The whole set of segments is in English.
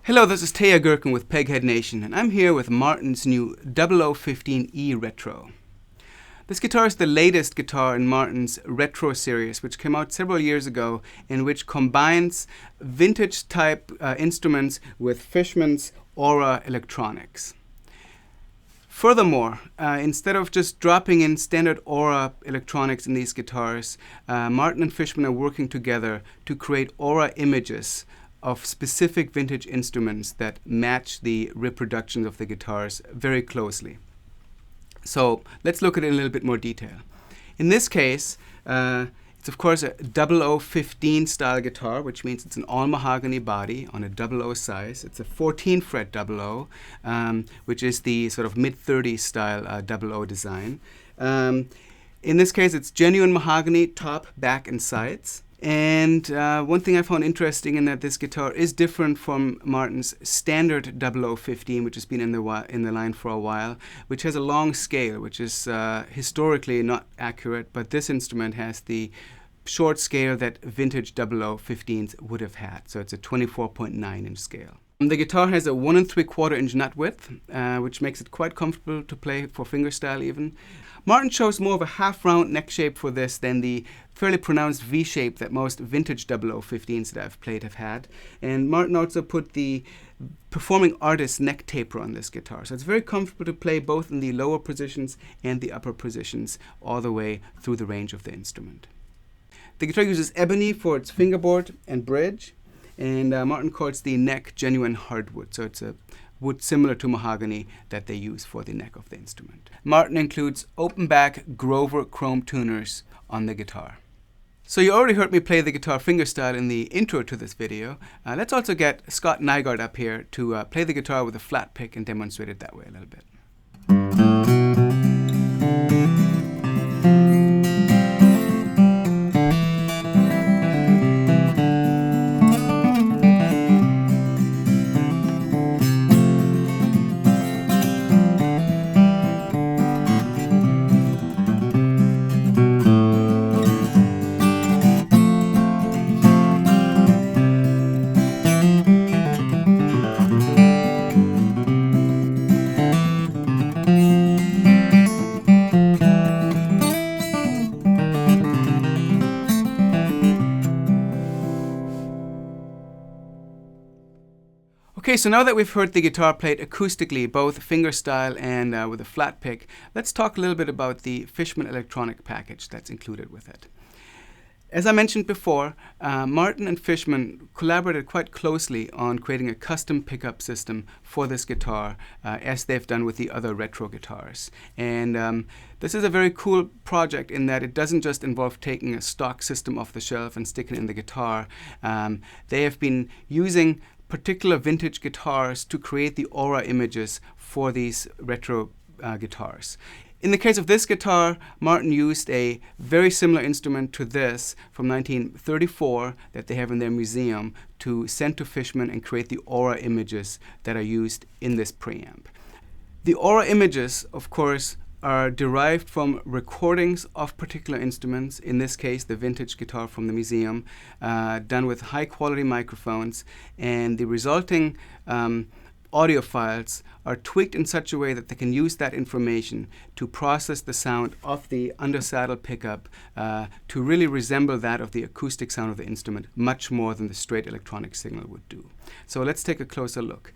Hello, this is Teja Gerken with Peghead Nation, and I'm here with Martin's new 0015E Retro. This guitar is the latest guitar in Martin's Retro series, which came out several years ago, and which combines vintage-type instruments with Fishman's Aura electronics. Furthermore, instead of just dropping in standard Aura electronics in these guitars, Martin and Fishman are working together to create Aura images of specific vintage instruments that match the reproductions of the guitars very closely. So let's look at it in a little bit more detail. In this case, it's of course a 0015 style guitar, which means it's an all mahogany body on a 00 size. It's a 14 fret 00, which is the sort of mid-30s style 00 design. In this case, it's genuine mahogany, top, back, and sides. And one thing I found interesting in that this guitar is different from Martin's standard 0015, which has been in the line for a while, which has a long scale, which is historically not accurate, but this instrument has the short scale that vintage 0015s would have had. So it's a 24.9 inch scale. The guitar has a 1 3/4 inch nut width, which makes it quite comfortable to play for fingerstyle even. Martin chose more of a half-round neck shape for this than the fairly pronounced V shape that most vintage 0015s that I've played have had. And Martin also put the performing artist neck taper on this guitar. So it's very comfortable to play both in the lower positions and the upper positions all the way through the range of the instrument. The guitar uses ebony for its fingerboard and bridge. And Martin calls the neck genuine hardwood, so it's a wood similar to mahogany that they use for the neck of the instrument. Martin includes open back Grover chrome tuners on the guitar. So you already heard me play the guitar fingerstyle in the intro to this video. Let's also get Scott Nygaard up here to play the guitar with a flat pick and demonstrate it that way a little bit. Okay, so now that we've heard the guitar played acoustically, both fingerstyle and with a flat pick, let's talk a little bit about the Fishman electronic package that's included with it. As I mentioned before, Martin and Fishman collaborated quite closely on creating a custom pickup system for this guitar, as they've done with the other retro guitars. And this is a very cool project in that it doesn't just involve taking a stock system off the shelf and sticking it in the guitar. They have been using particular vintage guitars to create the Aura images for these retro guitars. In the case of this guitar, Martin used a very similar instrument to this from 1934 that they have in their museum to send to Fishman and create the Aura images that are used in this preamp. The Aura images, of course, are derived from recordings of particular instruments, in this case the vintage guitar from the museum, done with high quality microphones, and the resulting audio files are tweaked in such a way that they can use that information to process the sound of the undersaddle pickup to really resemble that of the acoustic sound of the instrument much more than the straight electronic signal would do. So let's take a closer look.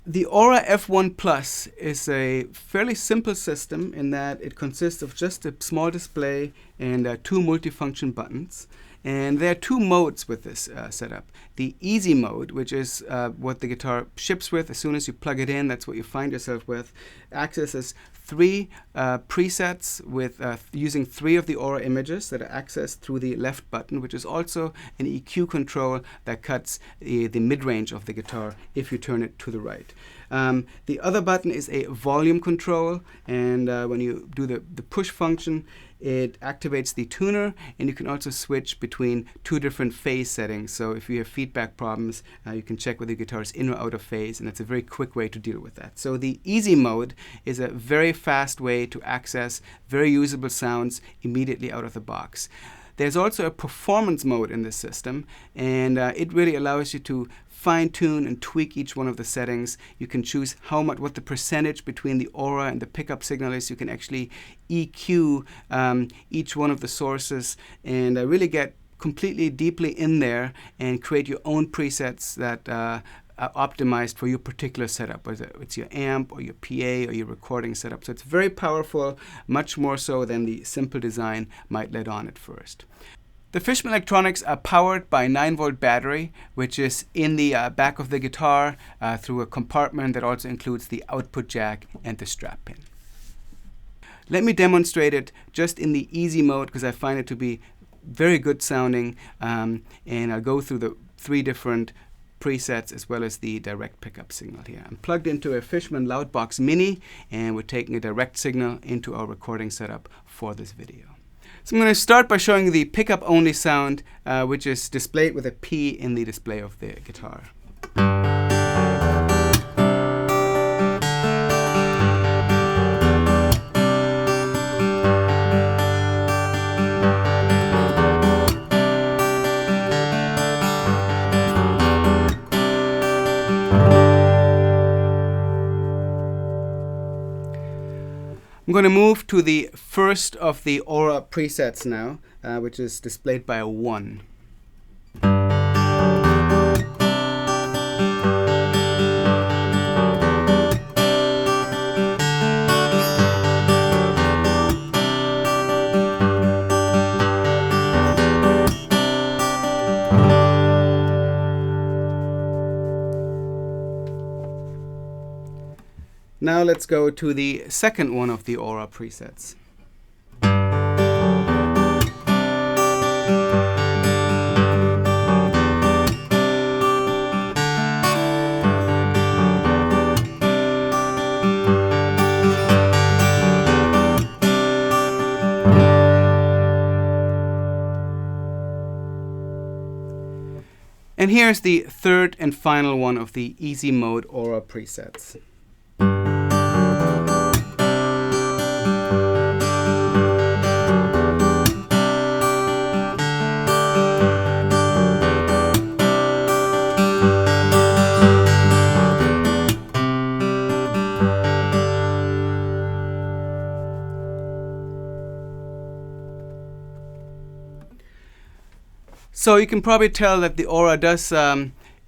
The Aura F1 Plus is a fairly simple system in that it consists of just a small display and 2 multifunction buttons. And there are 2 modes with this setup. The easy mode, which is what the guitar ships with as soon as you plug it in, that's what you find yourself with, accesses 3 presets with using 3 of the Aura images that are accessed through the left button, which is also an EQ control that cuts the mid-range of the guitar if you turn it to the right. The other button is a volume control, and when you do the push function, it activates the tuner, and you can also switch between 2 different phase settings. So if you have feedback problems, you can check whether your guitar is in or out of phase, and it's a very quick way to deal with that. So the easy mode is a very fast way to access very usable sounds immediately out of the box. There's also a performance mode in this system, and it really allows you to fine-tune and tweak each one of the settings. You can choose what the percentage between the aura and the pickup signal is. You can actually EQ each one of the sources and really get completely deeply in there and create your own presets that are optimized for your particular setup, whether it's your amp or your PA or your recording setup. So it's very powerful, much more so than the simple design might let on at first. The Fishman electronics are powered by a 9-volt battery, which is in the back of the guitar through a compartment that also includes the output jack and the strap pin. Let me demonstrate it just in the easy mode because I find it to be very good sounding, and I'll go through the 3 different presets as well as the direct pickup signal here. I'm plugged into a Fishman Loudbox Mini, and we're taking a direct signal into our recording setup for this video. So I'm going to start by showing the pickup only sound, which is displayed with a P in the display of the guitar. I'm going to move to the first of the aura presets now, which is displayed by a 1. Now let's go to the second one of the aura presets. And here's the third and final one of the easy mode aura presets. So you can probably tell that the aura does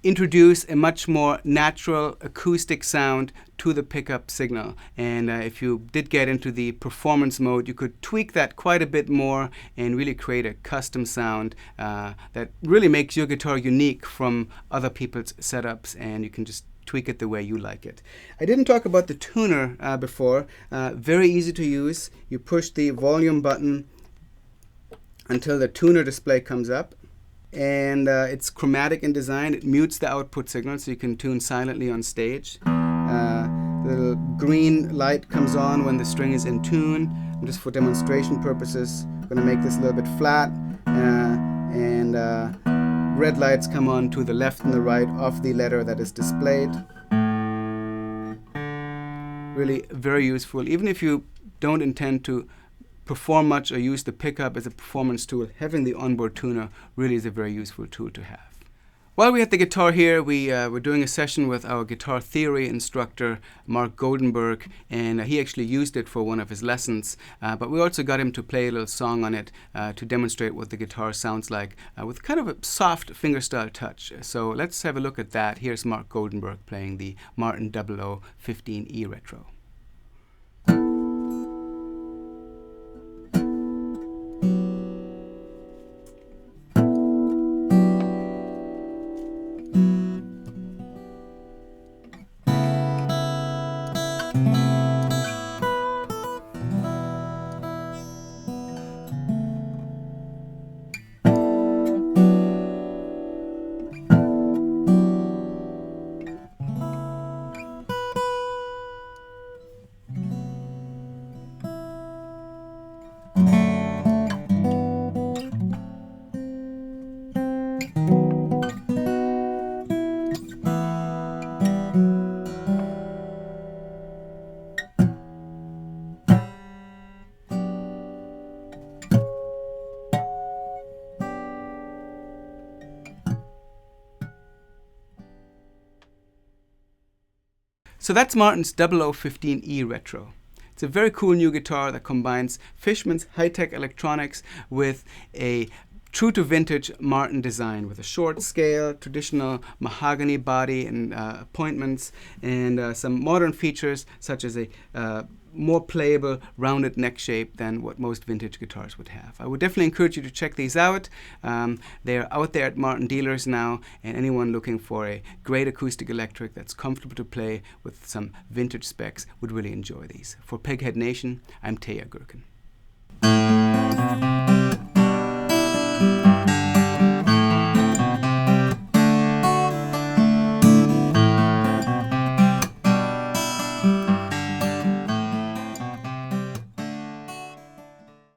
introduce a much more natural acoustic sound to the pickup signal. And if you did get into the performance mode, you could tweak that quite a bit more and really create a custom sound that really makes your guitar unique from other people's setups, and you can just tweak it the way you like it. I didn't talk about the tuner before. Very easy to use. You push the volume button until the tuner display comes up. And it's chromatic in design. It mutes the output signal so you can tune silently on stage. The little green light comes on when the string is in tune. Just for demonstration purposes, I'm going to make this a little bit flat. And red lights come on to the left and the right of the letter that is displayed. Really very useful. Even if you don't intend to perform much or use the pickup as a performance tool, having the onboard tuner really is a very useful tool to have. While we had the guitar here, we were doing a session with our guitar theory instructor, Mark Goldenberg, and he actually used it for one of his lessons. But we also got him to play a little song on it to demonstrate what the guitar sounds like with kind of a soft fingerstyle touch. So let's have a look at that. Here's Mark Goldenberg playing the Martin 0015E Retro. So that's Martin's 0015E Retro. It's a very cool new guitar that combines Fishman's high-tech electronics with a true to vintage Martin design with a short scale, traditional mahogany body and appointments, and some modern features such as a more playable rounded neck shape than what most vintage guitars would have. I would definitely encourage you to check these out. They're out there at Martin dealers now, and anyone looking for a great acoustic electric that's comfortable to play with some vintage specs would really enjoy these. For Peghead Nation, I'm Teja Gerken.